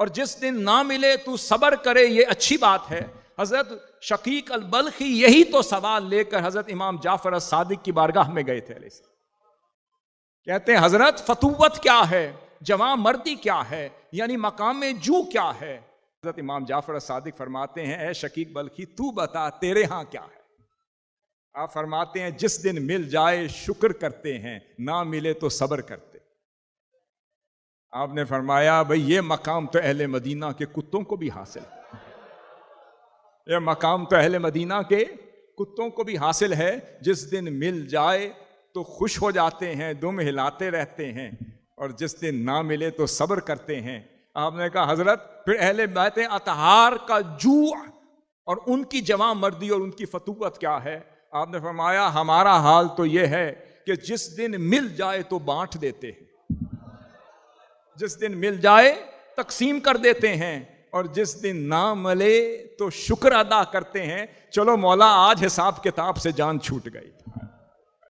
اور جس دن نہ ملے تو صبر کرے، یہ اچھی بات ہے۔ حضرت شقیق البلخی یہی تو سوال لے کر حضرت امام جعفر الصادق کی بارگاہ میں گئے تھے علیہ السلام۔ کہتے ہیں حضرت فتوت کیا ہے، جوان مردی کیا ہے، یعنی مقام جو کیا ہے؟ حضرت امام جعفر الصادق فرماتے ہیں اے شقیق بلخی تو بتا تیرے ہاں کیا ہے؟ آپ فرماتے ہیں جس دن مل جائے شکر کرتے ہیں، نہ ملے تو صبر کرتے۔ آپ نے فرمایا بھئی یہ مقام تو اہل مدینہ کے کتوں کو بھی حاصل ہے، یہ مقام تو اہل مدینہ کے کتوں کو بھی حاصل ہے، جس دن مل جائے تو خوش ہو جاتے ہیں، دم ہلاتے رہتے ہیں، اور جس دن نہ ملے تو صبر کرتے ہیں۔ آپ نے کہا حضرت پھر اہل بیت اطہار کا جوع اور ان کی جواں مردی اور ان کی فتوت کیا ہے؟ آپ نے فرمایا ہمارا حال تو یہ ہے کہ جس دن مل جائے تو بانٹ دیتے ہیں، جس دن مل جائے تقسیم کر دیتے ہیں، اور جس دن نہ ملے تو شکر ادا کرتے ہیں، چلو مولا آج حساب کتاب سے جان چھوٹ گئی۔